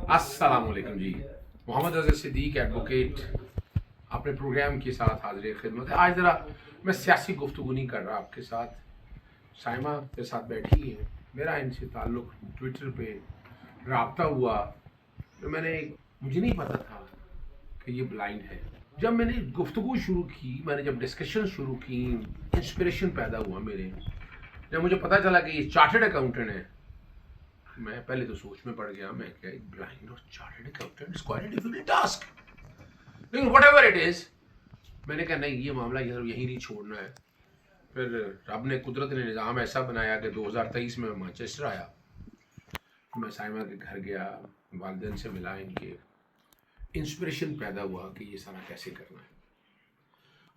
अस्सलामुअलैकुम जी। मोहम्मद अज़हर सिद्दीक एडवोकेट अपने प्रोग्राम के साथ हाजिर खिदमत है। आज ज़रा मैं सियासी गुफ्तगू नहीं कर रहा आपके साथ। साइमा के साथ बैठी है, मेरा इनसे ताल्लुक़ ट्विटर पे रब्ता हुआ। तो मुझे नहीं पता था कि ये ब्लाइंड है। जब मैंने गुफ्तगू शुरू की, मैंने जब डिस्कशन शुरू की, इंस्पिरेशन पैदा हुआ मेरे। जब मुझे पता चला कि ये चार्टर्ड अकाउंटेंट है, मैं पहले तो सोच में पड़ गया, मैं क्या ब्लाइंड और chartered accountant is quite a difficult task. लेकिन व्हाटएवर इट इज, मैंने कहा नहीं, ये मामला यहीं नहीं छोड़ना है। फिर रब ने, कुदरत ने निज़ाम ऐसा बनाया कि 2023 में मैनचेस्टर आया। मैं साइमा के घर गया, वालिदैन से मिला, इनके इंस्पिरेशन पैदा हुआ कि ये सारा कैसे करना है।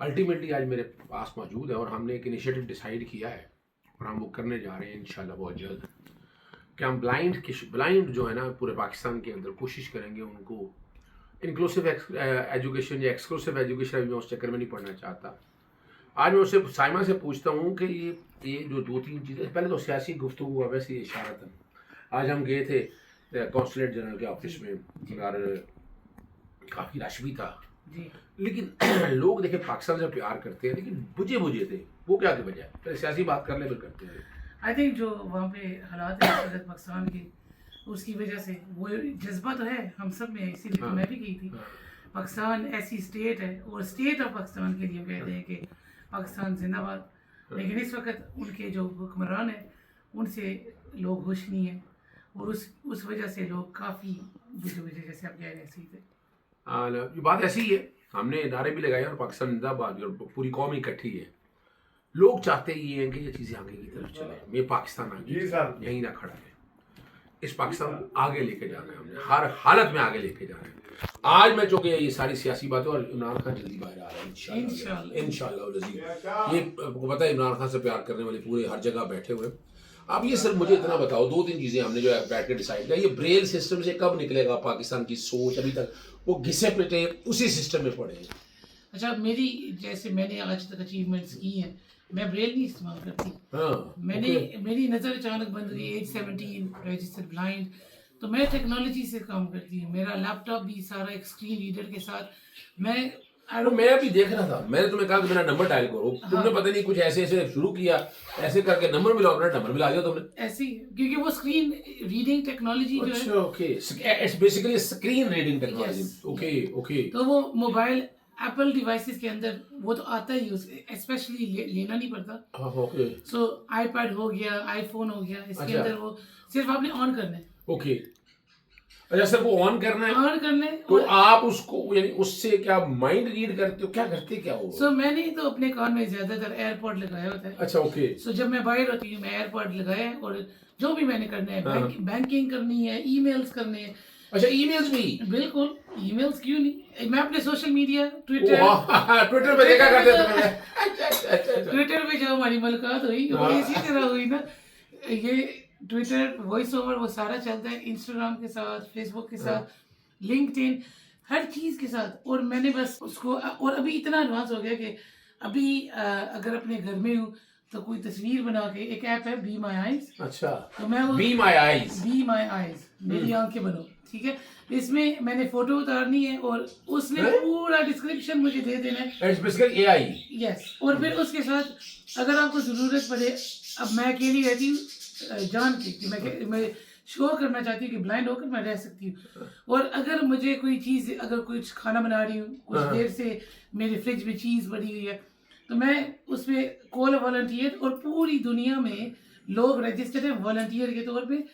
अल्टीमेटली आज मेरे पास मौजूद है और हमने एक इनिशिएटिव डिसाइड किया है और हम वो करने जा रहे हैं इंशाल्लाह बहुत जल्द। कि हम ब्लाइंड जो है ना पूरे पाकिस्तान के अंदर कोशिश करेंगे उनको इंक्लूसिव एजुकेशन या एक्सक्लूसिव एजुकेशन, अभी मैं उस चक्कर में नहीं पढ़ना चाहता। आज मैं उससे साइमा से पूछता हूँ कि ये जो दो तीन चीज़ें, पहले तो सियासी गुफ्तगू हुआ वैसे इशारतन। आज हम गए थे कौंसलेट जनरल के ऑफिस में और काफ़ी रश भी था जी। लेकिन लोग देखे पाकिस्तान से प्यार करते हैं, लेकिन बुझे थे। वो क्या की वजह है? पहले सियासी बात कर ले, फिर करते हैं। आई थिंक जो वहाँ पे हालात है पाकिस्तान के, उसकी वजह से वो जज्बा तो है हम सब में, इसीलिए तो मैं भी गई थी। पाकिस्तान ऐसी स्टेट है और स्टेट ऑफ पाकिस्तान के लिए हम कहते हैं कि पाकिस्तान जिंदाबाद। लेकिन इस वक्त उनके जो हुक्मरान है उनसे लोग खुश नहीं हैं और उस वजह से लोग काफ़ी बुझे जैसे आप कह रहे हैं सही थे। ये बात ऐसी है, हमने नारे भी लगाए और पाकिस्तान जिंदाबाद और पूरी कौम इकट्ठी है। लोग चाहते ये हैं कि ये चीज़ें आगे की तरफ चले, ये पाकिस्तान आगे यहीं ना खड़ा है। इस पाकिस्तान को आगे लेके जाना है, हमने हर हालत में आगे लेके जाना है। आज मैं चूँकि ये सारी सियासी बातें, और इमरान खान जल्दी बाहर आ रहा है इंशाल्लाह। ये आपको पता है इमरान खान से प्यार करने वाले पूरे हर जगह बैठे हुए। आप ये सर मुझे इतना बताओ, दो तीन चीज़ें हमने जो है बैठ के डिसाइड किया, ये ब्रेल सिस्टम से कब निकलेगा? पाकिस्तान की सोच अभी तक वो घिसे पिटे उसी सिस्टम में पड़े हैं। अच्छा, मैंने आज तक अचीवमेंट्स की हैं, मैं ब्रेल नहीं इस्तेमाल करती। मेरी नज़र अचानक बंद हुई, एज 17, रजिस्टर्ड ब्लाइंड। तो मैं टेक्नोलॉजी से काम करती हूँ, मेरा लैपटॉप भी सारा एक स्क्रीन रीडर के साथ। मैं अभी देख रहा था, मैंने तुम्हें कहा कि मेरा नंबर डायल करो। तुमने पता नहीं कुछ ऐसे शुरू किया, ऐसे करके नंबर मिला, अपना नंबर मिला दिया तुमने ऐसे ही, क्योंकि वो स्क्रीन रीडिंग टेक्नोलॉजी जो है, okay, it's basically screen reading technology. Okay. तो वो मोबाइल एप्पल डिवाइसेस के अंदर वो तो आता ही, स्पेशली लेना नहीं पड़ता। ओके। सो आईपैड हो गया, आईफोन हो गया, इसके अंदर वो सिर्फ आपने ऑन करना है। ओके, अच्छा सर, वो ऑन करना है तो आप उसको यानी उससे क्या माइंड रीड करते हो, क्या करते क्या हो? सो मैंने तो अपने कान में ज्यादातर एयरपॉड लगाया होता है। अच्छा, ओके। सो जब मैं बाहर होती हूँ मैं एयरपॉड लगाया है, और जो भी मैंने करना है, बैंकिंग करनी है, ईमेल्स करने हैं। अच्छा, ईमेल्स भी? बिल्कुल, ईमेल्स क्यों नहीं। मैं अपने सोशल मीडिया ट्विटर पे देखा करते थे। ट्विटर पे जो हमारी मुलाकात हुई वो इसी तरह हुई ना। ये ट्विटर, वॉइस ओवर, वो सारा चलता है इंस्टाग्राम के साथ, फेसबुक के साथ, लिंक्डइन, हर चीज़ के साथ। और मैंने बस उसको, और अभी इतना एडवांस हो गया कि अभी अगर अपने घर में हूँ तो कोई तस्वीर बना के, एक ऐप है बी माई आईज। अच्छा, तो मैं बी माई आईज, मेरी आंखें बनो, ठीक है। इसमें मैंने फोटो उतारनी है और उसने पूरा डिस्क्रिप्शन मुझे दे देना है। It's basically AI. यस, और फिर उसके साथ अगर आपको ज़रूरत पड़े, अब मैं अकेली रहती हूँ जान के कि मैं शो करना चाहती हूँ कि ब्लाइंड होकर मैं रह सकती हूँ, और अगर मुझे कोई चीज़, अगर कुछ खाना बना रही हूँ, कुछ देर से मेरे फ्रिज में चीज़ पड़ी हुई है, तो मैं उसमें कॉल वॉलंटियर, और पूरी दुनिया में लोग रजिस्टर्ड हैं वॉलंटियर के तौर पे।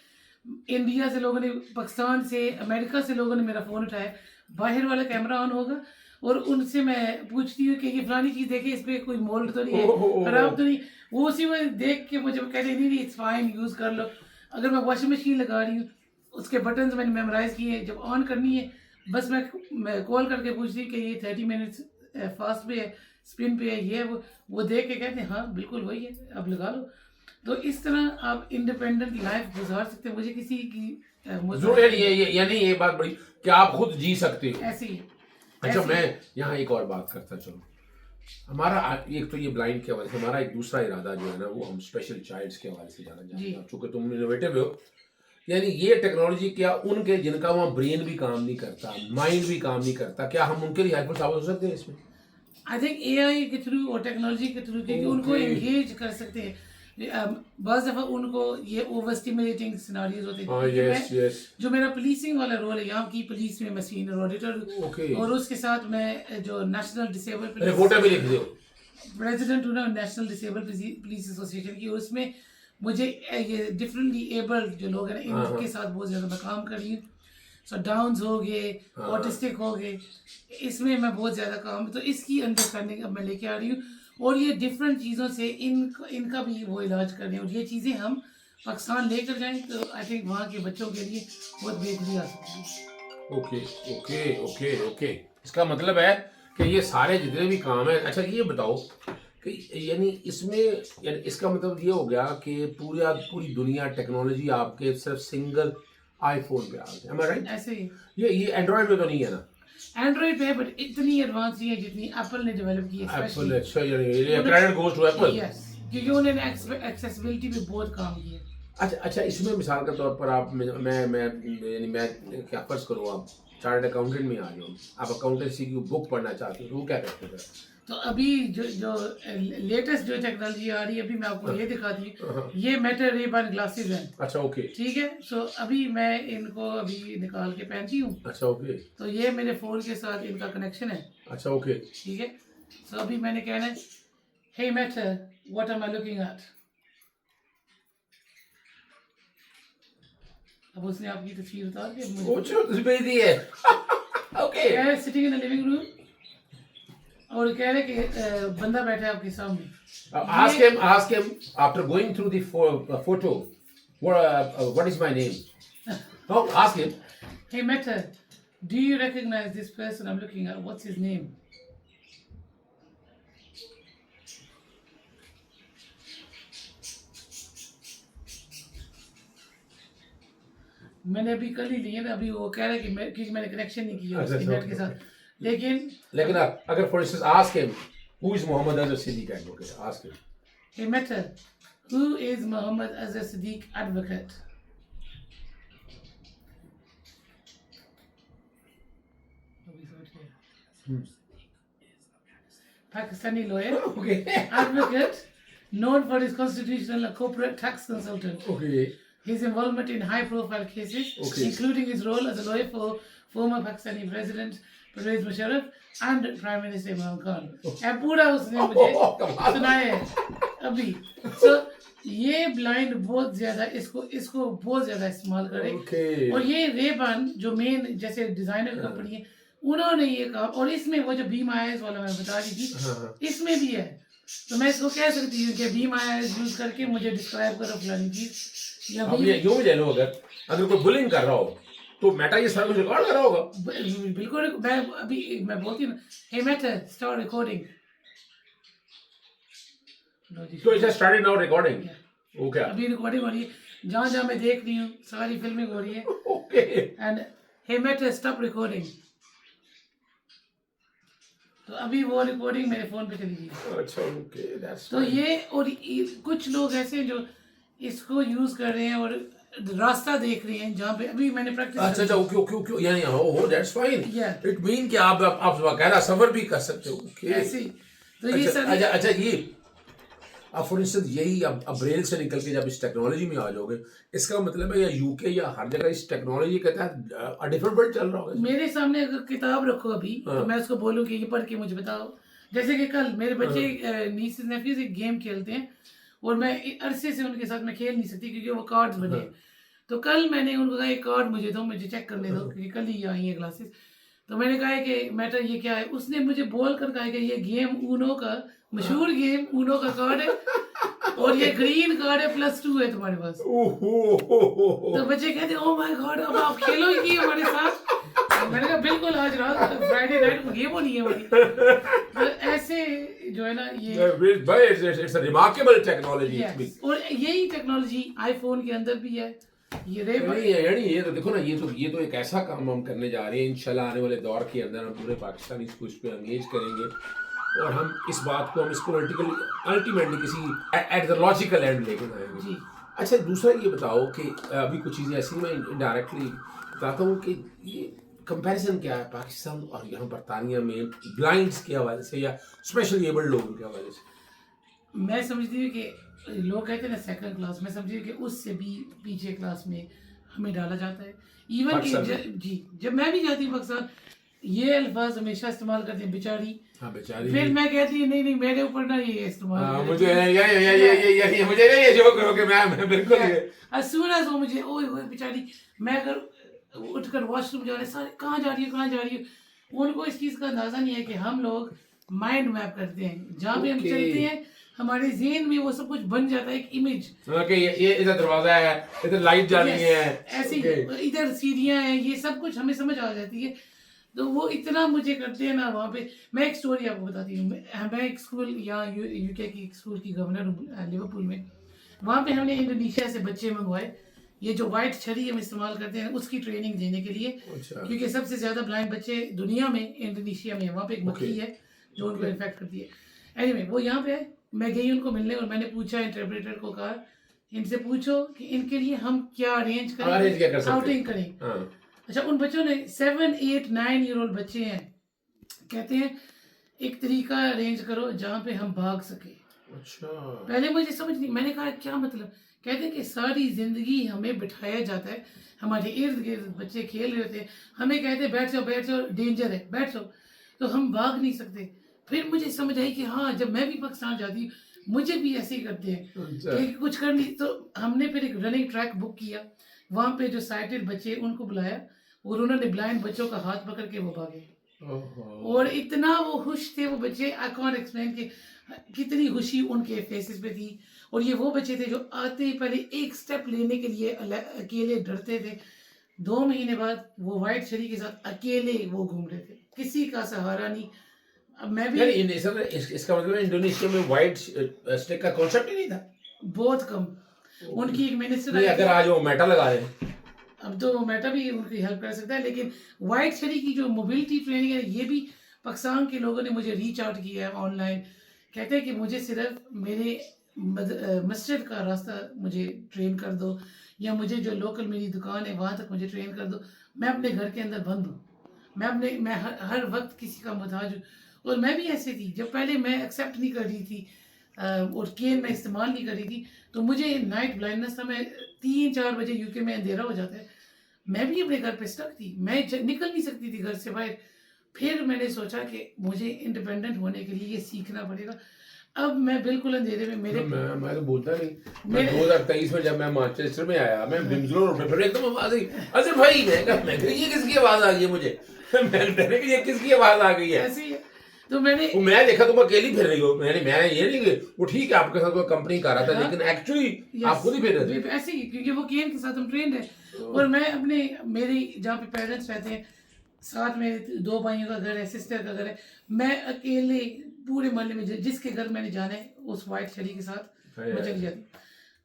इंडिया से लोगों ने, पाकिस्तान से, अमेरिका से लोगों ने मेरा फ़ोन उठाया, बाहर वाला कैमरा ऑन होगा और उनसे मैं पूछती हूँ कि ये फलानी चीज़ देखे, इस पर कोई मोल्ड तो नहीं है, खराब तो नहीं। वो उसी में देख के मुझे कहते नहीं इट्स फाइन, यूज़ कर लो। अगर मैं वॉशिंग मशीन लगा रही हूँ, उसके बटन्स मैंने मेमोराइज़ किए हैं, जब ऑन करनी है बस मैं कॉल करके पूछती हूँ कि ये 30 मिनट्स फास्ट पे है, स्पिन पे है, ये वो देख के कहते हैं हाँ बिल्कुल वही है, अब लगा लो। तो इस तरह आप इंडिपेंडेंट लाइफ गुजार सकते हैं। मुझे किसी की यानी ये बात बड़ी कि आप खुद जी सकते हो, ऐसी है। अच्छा, मैं यहाँ एक और बात करता चलो। हमारा एक तो ये ब्लाइंड के हवाले से, हमारा एक दूसरा इरादा जो है ना, वो हम स्पेशल चाइल्ड्स के हवाले से जाना चाहते हैं। चूँकि तुम इनोवेटिव हो, यानी ये टेक्नोलॉजी क्या उनके जिनका वहाँ ब्रेन भी काम नहीं करता, माइंड भी काम नहीं करता, क्या हम उनके लिए हेल्पफुल साबित हो सकते हैं इसमें? आई थिंक एआई के थ्रू और टेक्नोलॉजी के थ्रू क्योंकि उनको Okay. एंगेज कर सकते हैं। बहुत दफ़ा उनको ये ओवर स्टिमुलेटिंग सिनारियोज होते हैं। हाँ, क्योंकि yes, मैं- yes. जो मेरा पुलिसिंग वाला रोल है यहाँ की पुलिस में मैं सीनियर ऑडिटर Okay. और उसके साथ मैं जो नेशनल डिसेबल रिपोर्टर भी लिख दो। प्रेसिडेंट हूँ ना नेशनल डिसेबल पुलिस एसोसिएशन की, और उसमें मुझे ये डिफरेंटली एबल्ड जो लोग हैं हाँ, इनके साथ बहुत ज़्यादा मैं काम कर रही हूँ। सो डाउन्स हो गए, हाँ। ऑटिस्टिक हो गए, इसमें मैं बहुत ज़्यादा काम, तो इसकी अंडरस्टैंडिंग अब मैं लेके आ रही हूँ और ये डिफरेंट चीज़ों से इनका भी वो इलाज कर रहे हैं और ये चीज़ें हम पाकिस्तान लेकर जाएं तो आई थिंक वहाँ के बच्चों के लिए बहुत बेहतरी आ सकती है। ओके ओके ओके ओके, इसका मतलब है कि ये सारे जितने भी काम है। अच्छा ये बताओ कि यानी इसमें यानी इसका मतलब ये हो गया कि पूरी दुनिया टेक्नोलॉजी आपके सिर्फ सिंगल आईफोन पे आ गई, am I right? ऐसे ही ये एंड्रॉइड पे तो नहीं है ना? एंड्रॉइड पे है बट इतनी एडवांस नहीं है जितनी एप्पल ने डेवलप की है एप्पल, अच्छा यानी ये credit goes to Apple. Yes, क्योंकि उन्होंने एक्सेसिबिलिटी पे बहुत काम किया। अच्छा इसमें मिसाल के तौर पर आप मैं क्या फर्ज करूँ, आप चार्टर्ड अकाउंटेंट में आ जाओ, आप अकाउंटेंसी की बुक पढ़ना चाहते हो तो वो क्या करते हैं? तो अभी जो लेटेस्ट जो टेक्नोलॉजी आ रही है अभी मैं आपको ये दिखाती हूँ। ये मेटा रे-बैन ग्लासेस हैं। अच्छा ओके। ठीक है, सो अभी मैं इनको अभी निकाल के पहनती हूँ। अच्छा ओके। तो ये मेरे फोन के साथ इनका कनेक्शन है। अच्छा ओके। ठीक है, सो अभी मैंने कहना है hey Meta what am I looking at. अब उसने आपकी तस्वीर उतार के मुझे भेज दी है। Okay. Sitting in the living room और कह रहे कि बंदा बैठा है आपके सामने। Ask him after going through the photo, what is my name? No, ask him. Hey Meta, do you recognize this person I'm looking at? What's his name? मैंने अभी कल ही लिए ना, अभी वो कह रहा है कि क्योंकि मैंने कनेक्शन नहीं किया उसके नेट के साथ, लेकिन अगर for instance ask him who is Muhammad Azhar Siddiq advocate, ask him. Hey Meta, who is Muhammad Azhar Siddiq advocate? Pakistani lawyer, Okay. advocate, known for his constitutional and corporate tax consultant. Okay. His involvement in high-profile cases, Okay. including his role as a lawyer for former Pakistani President Pervez Musharraf and Prime Minister Imran Khan. अब पूरा उसने मुझे सुनाया है अभी। So ये blind बहुत ज्यादा इसको बहुत ज्यादा इस्तेमाल करे। Okay. और ये रेबान जो मेन जैसे डिजाइनर कंपनी है उन्होंने ये काम, और इसमें वो जो बीम आईएएस वाला मैं बता रही थी इसमें भी है। तो मैं इसको कह सकती हूँ कि बीम आईएएस यूज करके मुझे डिस्क्राइब करो फलानी चीज या अब ये यूं भी जानो, अगर कोई बुलिंग कर रहा हो तो मेटा ये सारा कुछ रिकॉर्ड कर रहा होगा। बिल्कुल। मैं बोलती हूँ हे मेटा स्टार्ट रिकॉर्डिंग। तो it has started now recording. Okay. अभी रिकॉर्डिंग हो रही है, जहाँ जहाँ मैं देख रही हूँ सारी फिल्मिंग हो रही है। Okay. And hey Meta stop recording. तो अभी वो रिकॉर्डिंग मेरे फोन पे चली गई। अच्छा ओके, दैट्स तो ये और कुछ लोग ऐसे जो इसको यूज कर रहे हैं और रास्ता देख रहे हैं जहाँ पे अभी मैंने प्रैक्टिस। अच्छा ओके यानी हो that's fine. Yeah. It mean कि आप बाकायदा सफर भी कर सकते हो। ओके। ऐसे ही। तो ये सारी अच्छा ये अब फॉर इंस्टेंस यही अब ब्रेल से निकल के जब इस टेक्नोलॉजी में आ जाओगे, इसका मतलब है या यूके या हर जगह इस टेक्नोलॉजी के तहत डिफरेंट वर्ल्ड चल रहा होगा। मेरे सामने अगर किताब रखो अभी तो मैं उसको बोलूँ कि ये पढ़ के मुझे बताओ। जैसे कि कल मेरे बच्चे नीसेस नेफ्यूज एक गेम खेलते हैं और मैं अरसे से उनके साथ मैं खेल नहीं सकती क्योंकि वो कार्ड्स बने। तो कल मैंने उनको कहा एक कार्ड मुझे दो, मुझे चेक करने दो क्योंकि कल ही आई है क्लासेस। तो मैंने कहा कि मैटर ये क्या है, उसने मुझे बोल कर कहा कि ये गेम ऊनो का मशहूर गेम ऊनो का कार्ड है और ये ग्रीन कार्ड है +2 है तुम्हारे पास। तो बच्चे कहते ओ माय गॉड अब आप खेलोगी हमारे साथ। मैंने कहा बिल्कुल, आज रात फ्राइडे नाइट को गेम होनी है हमारी। तो ऐसे जो है ना ये इट्स अ रिमार्केबल टेक्नोलॉजी। और यही टेक्नोलॉजी आईफोन के अंदर भी है। ये तो देखो ना, ये तो एक ऐसा काम हम करने जा रहे हैं इंशाल्लाह आने वाले दौर के अंदर हम पूरे पाकिस्तानी इसको इस पे एंगेज करेंगे और हम इस बात को हम इसको अल्टीमेटली किसी एट द लॉजिकल एंड लेके आएंगे। अच्छा, दूसरा ये बताओ कि अभी कुछ चीज़ें ऐसी मैं डायरेक्टली बताता हूँ कि ये कंपैरिजन क्या है पाकिस्तान और यहाँ बरतानिया में ब्लाइंड्स के हवाले से या स्पेशली एबल्ड लोगों के हवाले से? मैं समझती हूँ कि लोग कहते हैं ना सेकंड क्लास, मैं समझती हूँ कि उससे भी पीछे क्लास में हमें डाला जाता है। इवन कि पाकिस्तान में? जी, जब मैं भी जाती हूँ पाकिस्तान, ये अल्फाज हमेशा इस्तेमाल करते हैं बेचारी। हाँ बेचारी। फिर मैं कहती हूँ नहीं नहीं मेरे ऊपर ना ये इस्तेमाल हाँ, करें। मुझे ये मुझे ये जो करोगे मैं बिल्कुल ये as soon as वो मुझे ओए ओए बेचारी, मैं अगर उठकर वॉशरूम जा रहे सारे कहाँ जा रही हो कहाँ जा रही हो, उनको इस चीज़ का अंदाज़ा नहीं है कि हम लोग माइंड मैप करते हैं, जहाँ पे हम Okay. चलते हैं हमारे जेहन में वो सब कुछ बन जाता है, एक इमेज। ओके, ये इधर दरवाजा है, इधर लाइट जा रही है, ऐसी Okay. इधर सीढ़ियाँ हैं, ये सब कुछ हमें समझ आ जाती है। तो वो इतना मुझे करते हैं ना वहाँ पे। मैं एक स्टोरी आपको बताती हूँ। मैं एक स्कूल यहाँ यूके की एक स्कूल की गवर्नर हूँ लिवरपूल में। वहाँ पे हमने इंडोनेशिया से बच्चे मंगवाए, ये जो वाइट छड़ी हम इस्तेमाल करते हैं उसकी ट्रेनिंग देने के लिए, अच्छा। क्योंकि सबसे ज़्यादा ब्लाइंड बच्चे दुनिया में इंडोनेशिया में है। वहाँ पे एक मक्खी Okay. है जो उनको इन्फेक्ट करती है। एनीवे वो यहाँ पे आए, मैं गई उनको मिलने और मैंने पूछा, इंटरप्रेटर को कहा इनसे पूछो कि इनके लिए हम क्या अरेंज करें, Arrange क्या कर सकते हैं? आउटिंग करें। हाँ। अच्छा, उन बच्चों ने 7, 8, 9 ईयर ओल्ड बच्चे हैं, कहते हैं एक तरीका अरेंज करो जहाँ पे हम भाग सके। अच्छा। पहले मुझे समझ नहीं, मैंने कहा क्या मतलब? कहते हैं कि सारी जिंदगी हमें बिठाया जाता है, हमारे इर्द गिर्द बच्चे खेल रहे होते हैं, हमें कहते हैं बैठ जाओ डेंजर है बैठ जाओ, तो हम भाग नहीं सकते। फिर मुझे समझ आई कि हाँ, जब मैं भी पाकिस्तान जाती हूँ मुझे भी ऐसे ही करते हैं अच्छा। कि कुछ कर नहीं। तो हमने फिर एक रनिंग ट्रैक बुक किया, वहाँ पे जो साइटेड बच्चे उनको बुलाया और उन्होंने ब्लाइंड बच्चों का हाथ पकड़ के वो भागे। ओहो। और इतना वो खुश थे वो बच्चे, आई कॉन्ट एक्सप्लेन कि कितनी खुशी उनके फेसेस पे थी। और ये वो बच्चे थे जो आते ही पहले एक स्टेप लेने के लिए अकेले डरते थे, 2 महीने बाद वो वाइट छड़ी के साथ अकेले वो घूम रहे थे, किसी का सहारा नहीं। अब मैं भी यार इसका मतलब इंडोनेशिया में वाइट स्टिक का कॉन्सेप्ट ही नहीं था। बहुत कम। उनकी एक मिनिस्टर नहीं, अगर आज वो मेटा लगा रहे। अब तो मेटा भी उनकी हेल्प कर सकता है, लेकिन वाइट छड़ी की जो मोबिलिटी ट्रेनिंग है ये भी पाकिस्तान के लोगों ने मुझे रीच आउट किया है ऑनलाइन। कहते हैं कि मुझे सिर्फ मेरे मस्जिद का रास्ता मुझे ट्रेन कर दो, या मुझे जो लोकल मेरी दुकान है वहाँ तक मुझे ट्रेन कर दो। मैं अपने घर के अंदर बंद हूँ, मैं हर वक्त किसी का मुहताज हूँ। और मैं भी ऐसे थी, जब पहले मैं एक्सेप्ट नहीं कर रही थी और केन मैं इस्तेमाल नहीं कर रही थी, तो मुझे नाइट ब्लाइंडनेस था। मैं 3-4 बजे यूके में अंधेरा हो जाता है, मैं भी अपने घर पे स्टक थी, मैं निकल नहीं सकती थी घर से बाहर। फिर मैंने सोचा कि मुझे इंडिपेंडेंट होने के लिए ये सीखना पड़ेगा। अब मैं बिल्कुल अंधेरे में मेरे मैं तो बोलता नहीं। मैं मेरे 2023 में जब मैं मैनचेस्टर में आया, मैं विंडो रोड पे फिर एकदम आवाज आई, अजहर भाई। मैं कहा, ये किसकी आवाज आ गई है मुझे? मैं डरे कि ये किसकी आवाज आ गई है। ऐसे ही है। तो मैंने वो मैं देखा तुम अकेली फिर रही हो। मैं ये नहीं कि वो ठीक है आपके साथ वो कंपनी कर रहा था, लेकिन एक्चुअली आप खुद ही फिर रहे थे। ऐसे ही, क्योंकि वो केन के साथ हम ट्रेंड है। और मैं अपने मेरी जहाँ पे पेरेंट्स रहते हैं, साथ में 2 भाइयों का घर है, सिस्टर का घर है, मैं अकेले पूरे मोहल्ले में जिसके घर मैंने जाना है उस वाइट छड़ी के साथ मैं चली जाती।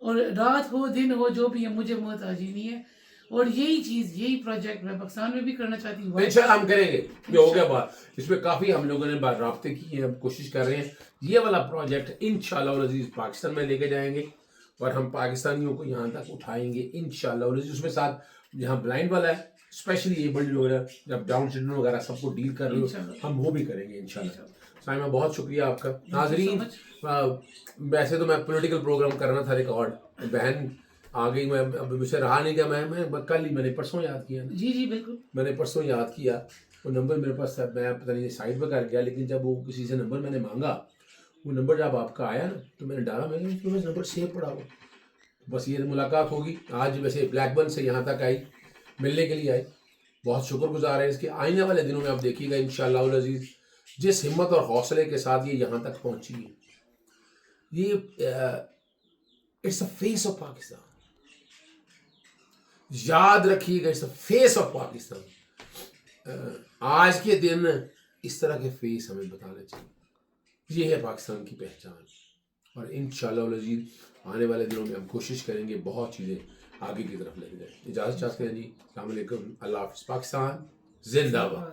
और रात हो दिन हो जो भी है, मुझे मोहताजी नहीं है। और यही चीज़, यही प्रोजेक्ट मैं पाकिस्तान में भी करना चाहती हूँ। इंशाल्लाह हम करेंगे। ये हो गया बात, इसमें काफ़ी हम लोगों ने राब्ते की हैं, हम कोशिश कर रहे हैं ये वाला प्रोजेक्ट इंशाल्लाह और अजीज़ पाकिस्तान में लेके जाएंगे और हम पाकिस्तानियों को यहाँ तक उठाएंगे इंशाल्लाह और अजीज़। उसमें साथ जहाँ ब्लाइंड वाला है, स्पेशली एबल्ड लोग हैं, जब डाउन सिंड्रोम वगैरह सबको डील कर रहे हो, हम वो भी करेंगे इंशाल्लाह। साइमा, बहुत शुक्रिया आपका। नाजरीन, वैसे तो मैं पॉलिटिकल प्रोग्राम करना था रिकॉर्ड, बहन आ गई, मैं अब मुझसे रहा नहीं गया। मैं कल ही, मैंने परसों याद किया। जी जी बिल्कुल, मैंने परसों याद किया, वो नंबर मेरे पास था, मैं पता नहीं साइड पर कर गया, लेकिन जब वो किसी से नंबर मैंने मांगा, वो नंबर जब आपका आया ना, तो मैंने डाला, मैंने तो बस नंबर सेव पड़ा हुआ। बस ये मुलाकात होगी आज। वैसे ब्लैकबर्न से यहाँ तक आई, मिलने के लिए आई, बहुत शुक्रगुजार है इसके। आने वाले दिनों में आप देखिएगा इंशाअल्लाह उल अज़ीज़, जिस हिम्मत और हौसले के साथ ये यहाँ तक पहुँची है, ये it's a face of Pakistan. याद रखिएगा, it's a face of Pakistan. आज के दिन इस तरह के फेस हमें बताने चाहिए। ये है पाकिस्तान की पहचान। और इंशाअल्लाह उल अज़ीज़ आने वाले दिनों में हम कोशिश करेंगे बहुत चीज़ें आगे की तरफ लेके जाए। इजाज़त चाहते हैं जी। अस्सलाम वालेकुम, अल्लाह हाफ़िज़। पाकिस्तान जिंदाबाद।